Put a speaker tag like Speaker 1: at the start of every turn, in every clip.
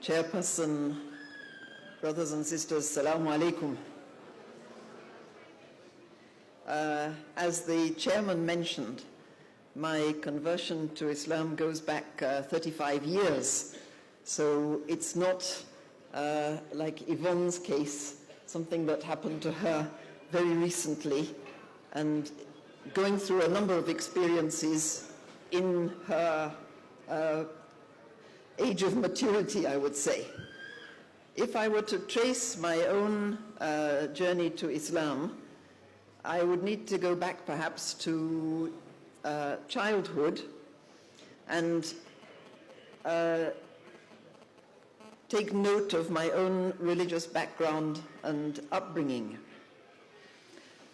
Speaker 1: Chairperson, brothers and sisters, Assalamu alaikum. As the chairman mentioned, my conversion to Islam goes back 35 years. So it's not like Yvonne's case, something that happened to her very recently, and going through a number of experiences in her age of maturity, I would say. If I were to trace my own journey to Islam, I would need to go back perhaps to childhood and take note of my own religious background and upbringing.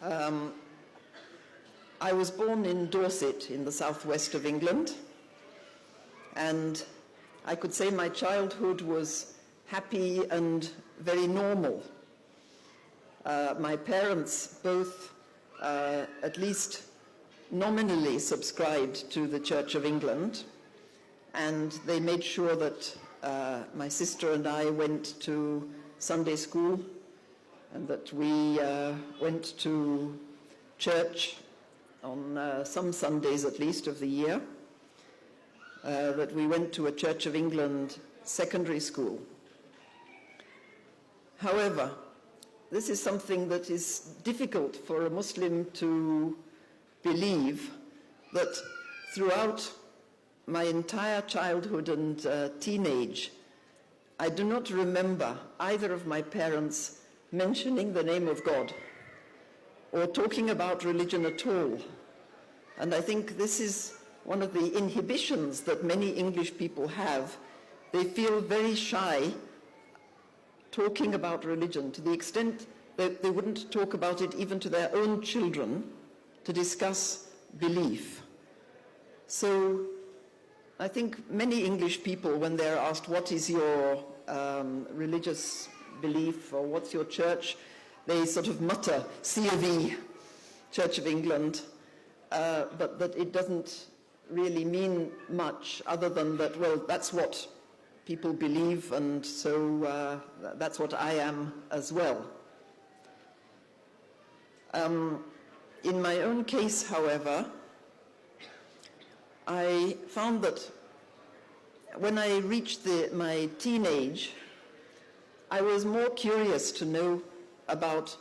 Speaker 1: I was born in Dorset in the southwest of England, and I could say my childhood was happy and very normal. My parents both at least nominally subscribed to the Church of England, and they made sure that my sister and I went to Sunday school and that we went to church on some Sundays at least of the year, that we went to a Church of England secondary school. However, this is something that is difficult for a Muslim to believe, that throughout my entire childhood and teenage, I do not remember either of my parents mentioning the name of God or talking about religion at all. And I think this is one of the inhibitions that many English people have. They feel very shy talking about religion, to the extent that they wouldn't talk about it even to their own children to discuss belief. So I think many English people, when they're asked, what is your religious belief or what's your church, they sort of mutter, C of E, Church of England, but that it doesn't really mean much other than that, well, that's what people believe, and so that's what I am as well. In my own case, however, I found that when I reached my teenage, I was more curious to know about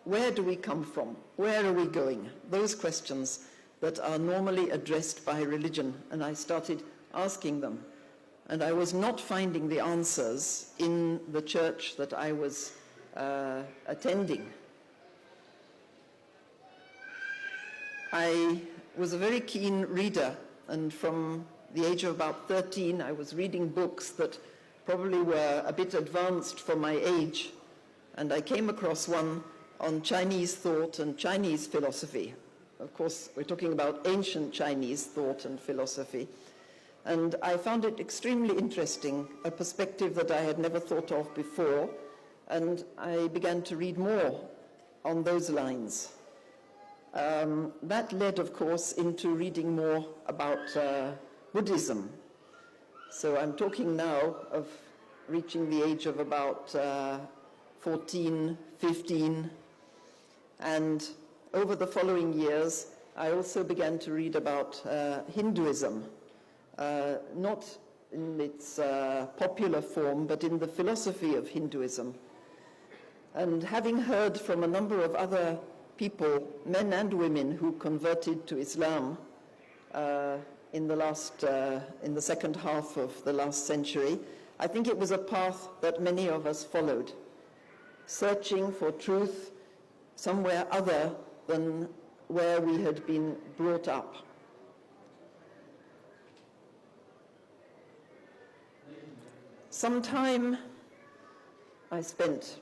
Speaker 1: where do we come from, where are we going, those questions that are normally addressed by religion, and I started asking them. And I was not finding the answers in the church that I was attending. I was a very keen reader, and from the age of about 13, I was reading books that probably were a bit advanced for my age, and I came across one on Chinese thought and Chinese philosophy. Of course, we're talking about ancient Chinese thought and philosophy. And I found it extremely interesting, a perspective that I had never thought of before, and I began to read more on those lines. That led, of course, into reading more about Buddhism. So I'm talking now of reaching the age of about 14, 15, and over the following years, I also began to read about Hinduism. Not in its popular form, but in the philosophy of Hinduism. And having heard from a number of other people, men and women, who converted to Islam in the second half of the last century, I think it was a path that many of us followed, searching for truth somewhere other than where we had been brought up. Some time I spent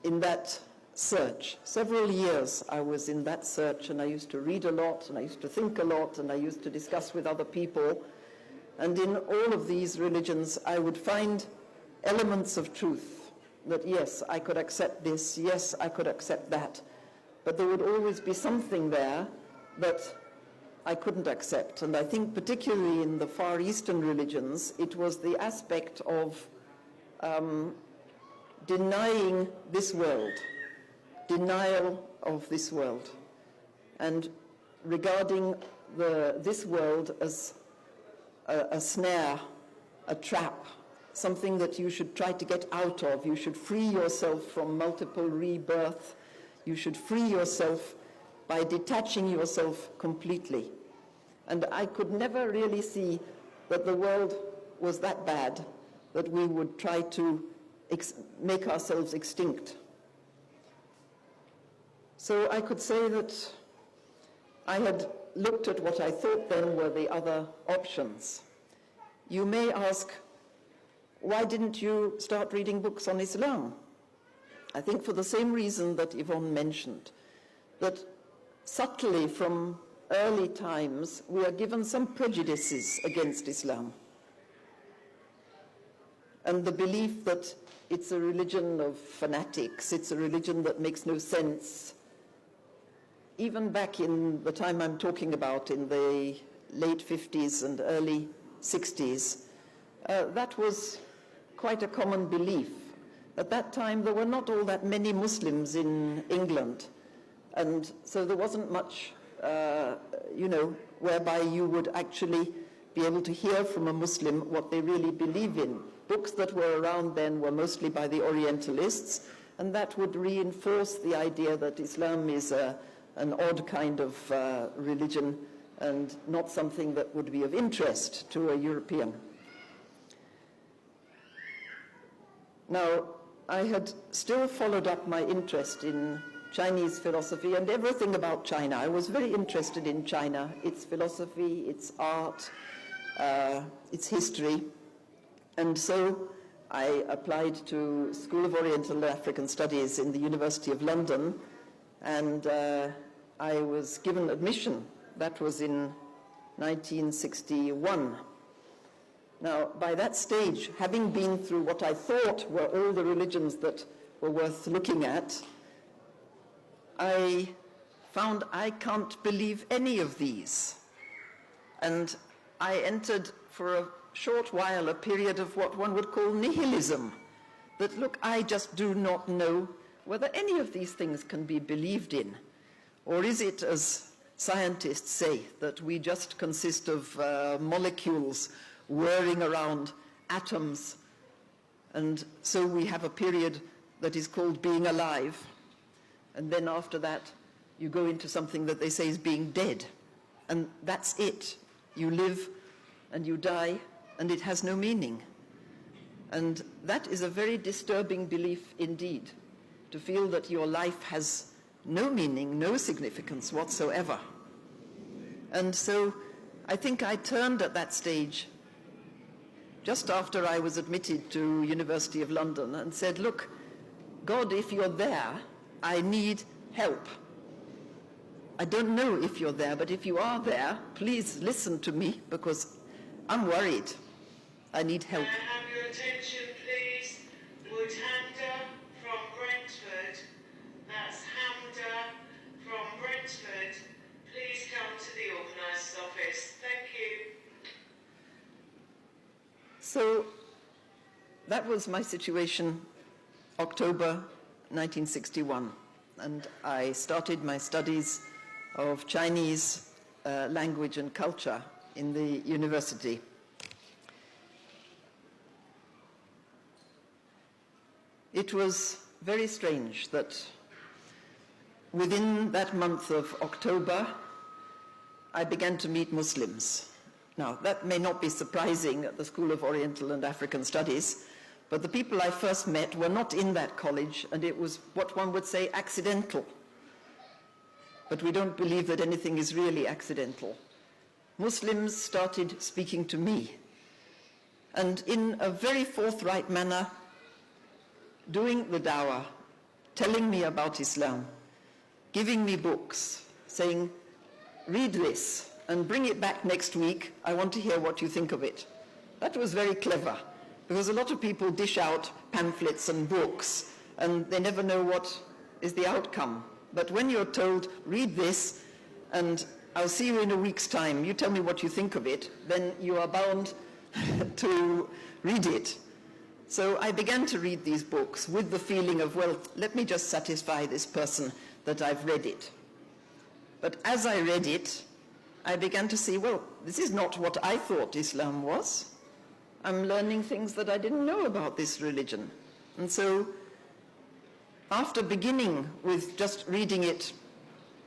Speaker 1: in that search. Several years I was in that search, and I used to read a lot, and I used to think a lot, and I used to discuss with other people. And in all of these religions, I would find elements of truth, that yes, I could accept this, yes, I could accept that. But there would always be something there that I couldn't accept. And I think particularly in the Far Eastern religions, it was the aspect of denying this world, denial of this world, and regarding this world as a snare, a trap, something that you should try to get out of. You should free yourself from multiple rebirth. You should free yourself by detaching yourself completely. And I could never really see that the world was that bad that we would try to make ourselves extinct. So I could say that I had looked at what I thought then were the other options. You may ask, why didn't you start reading books on Islam? I think for the same reason that Yvonne mentioned, that subtly from early times we are given some prejudices against Islam. And the belief that it's a religion of fanatics, it's a religion that makes no sense. Even back in the time I'm talking about, in the late 50s and early 60s, that was quite a common belief. At that time, there were not all that many Muslims in England, and so there wasn't much, whereby you would actually be able to hear from a Muslim what they really believe in. Books that were around then were mostly by the Orientalists, and that would reinforce the idea that Islam is an odd kind of religion and not something that would be of interest to a European. Now, I had still followed up my interest in Chinese philosophy and everything about China. I was very interested in China, its philosophy, its art, its history. And so I applied to School of Oriental and African Studies in the University of London, and I was given admission. That was in 1961. Now, by that stage, having been through what I thought were all the religions that were worth looking at, I found I can't believe any of these. And I entered for a short while a period of what one would call nihilism. That, look, I just do not know whether any of these things can be believed in. Or is it, as scientists say, that we just consist of molecules whirring around atoms, and so we have a period that is called being alive, and then after that you go into something that they say is being dead, and that's it. You live and you die, and it has no meaning. And that is a very disturbing belief indeed, to feel that your life has no meaning, no significance whatsoever. And so I think I turned at that stage just after I was admitted to University of London and said, look, God, if you're there, I need help. I don't know if you're there, but if you are there, please listen to me, because I'm worried. I need help.
Speaker 2: Can I have your attention, please? Would Hamda from Brentford, that's Hamda from Brentford, please come to the organiser's office. Thank you.
Speaker 1: So that was my situation, October 1961, and I started my studies of Chinese language and culture in the university. It was very strange that within that month of October, I began to meet Muslims. Now, that may not be surprising at the School of Oriental and African Studies, but the people I first met were not in that college, and it was what one would say accidental. But we don't believe that anything is really accidental. Muslims started speaking to me, and in a very forthright manner, doing the dawah, telling me about Islam, giving me books, saying, read this and bring it back next week. I want to hear what you think of it. That was very clever, because a lot of people dish out pamphlets and books and they never know what is the outcome. But when you're told, read this and I'll see you in a week's time, you tell me what you think of it, then you are bound to read it. So I began to read these books with the feeling of, well, let me just satisfy this person that I've read it. But as I read it, I began to see, well, this is not what I thought Islam was. I'm learning things that I didn't know about this religion. And so after beginning with just reading it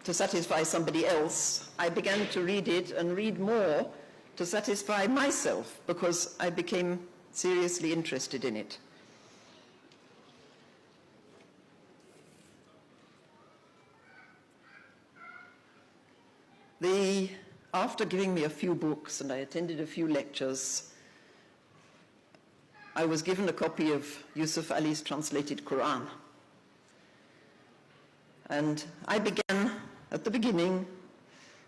Speaker 1: to satisfy somebody else, I began to read it and read more to satisfy myself, because I became seriously interested in it. After giving me a few books and I attended a few lectures, I was given a copy of Yusuf Ali's translated Quran. And I began at the beginning,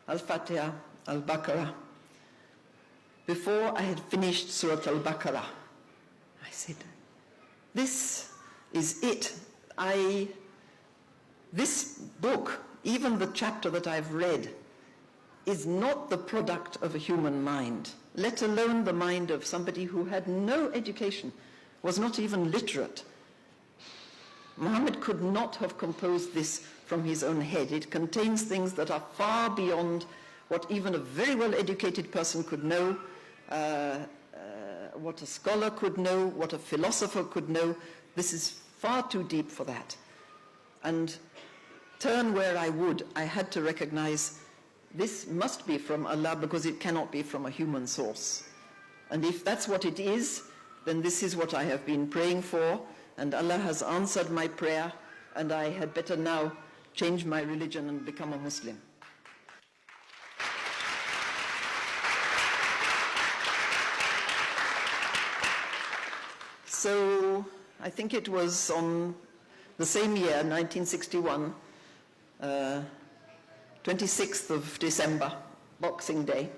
Speaker 1: Al-Fatiha, Al-Baqarah. Before I had finished Surah Al-Baqarah, I said, this is it. This book, even the chapter that I've read, is not the product of a human mind, let alone the mind of somebody who had no education, was not even literate. Muhammad could not have composed this from his own head. It contains things that are far beyond what even a very well-educated person could know, what a scholar could know, what a philosopher could know. This is far too deep for that. And turn where I would, I had to recognize this must be from Allah, because it cannot be from a human source. And if that's what it is, then this is what I have been praying for, and Allah has answered my prayer, and I had better now change my religion and become a Muslim. So I think it was on the same year, 1961, 26th of December, Boxing Day,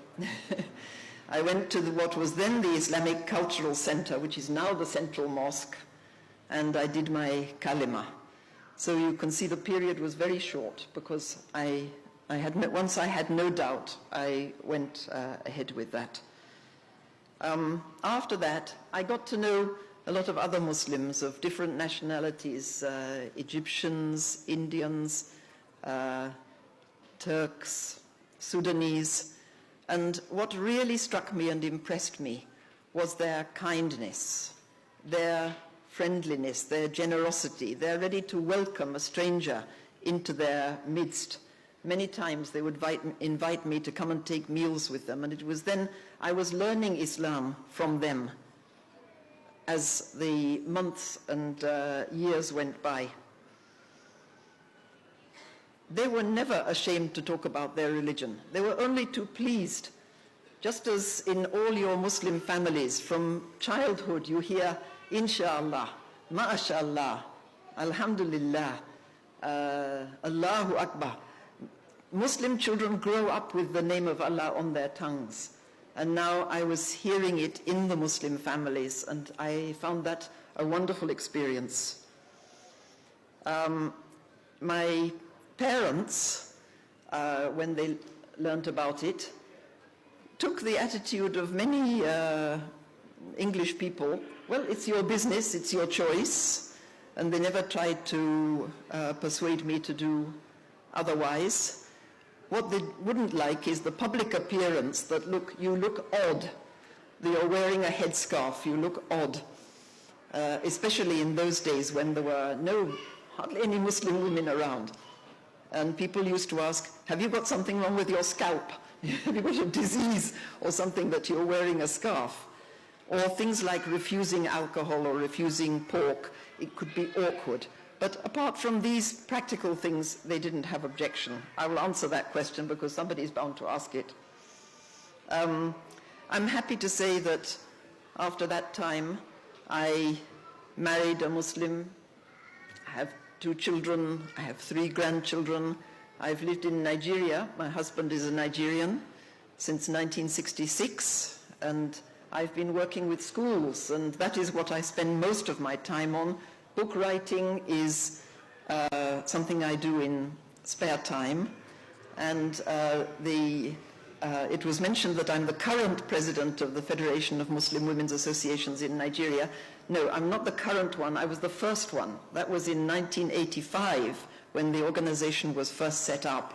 Speaker 1: I went to what was then the Islamic Cultural Center, which is now the Central Mosque, and I did my kalima. So you can see the period was very short, because once I had no doubt, I went ahead with that. After that, I got to know a lot of other Muslims of different nationalities, Egyptians, Indians, Turks, Sudanese, and what really struck me and impressed me was their kindness, their friendliness, their generosity. They're ready to welcome a stranger into their midst. Many times they would invite me to come and take meals with them, and it was then I was learning Islam from them as the months and years went by. They were never ashamed to talk about their religion. They were only too pleased. Just as in all your Muslim families, from childhood you hear, Inshallah, Ma'ashallah, Alhamdulillah, Allahu Akbar. Muslim children grow up with the name of Allah on their tongues. And now I was hearing it in the Muslim families, and I found that a wonderful experience. My parents, when they learnt about it, took the attitude of many English people, well, it's your business, it's your choice, and they never tried to persuade me to do otherwise. What they wouldn't like is the public appearance that, look, you look odd. You're wearing a headscarf, you look odd. Especially in those days when there were hardly any Muslim women around. And people used to ask, have you got something wrong with your scalp? Have you got a disease or something that you're wearing a scarf? Or things like refusing alcohol or refusing pork. It could be awkward. But apart from these practical things, they didn't have objection. I will answer that question because somebody's bound to ask it. I'm happy to say that after that time, I married a Muslim. I have 2 children. I have 3 grandchildren. I've lived in Nigeria. My husband is a Nigerian since 1966. And I've been working with schools, and that is what I spend most of my time on. Book writing is something I do in spare time, and it was mentioned that I'm the current president of the Federation of Muslim Women's Associations in Nigeria. No, I'm not the current one. I was the first one. That was in 1985 when the organization was first set up.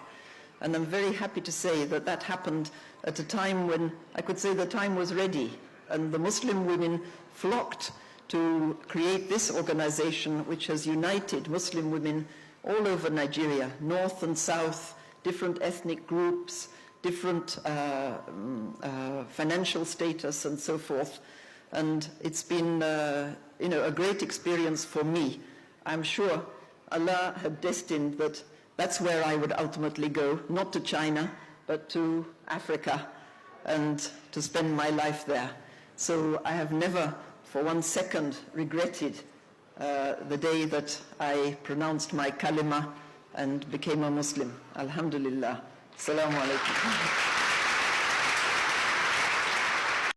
Speaker 1: And I'm very happy to say that that happened at a time when I could say the time was ready, and the Muslim women flocked to create this organization which has united Muslim women all over Nigeria, north and south, different ethnic groups, different financial status and so forth. And it's been a great experience for me. I'm sure Allah had destined that that's where I would ultimately go, not to China, but to Africa, and to spend my life there. So I have never for 1 second regretted the day that I pronounced my kalima and became a Muslim. Alhamdulillah. Assalamu alaikum.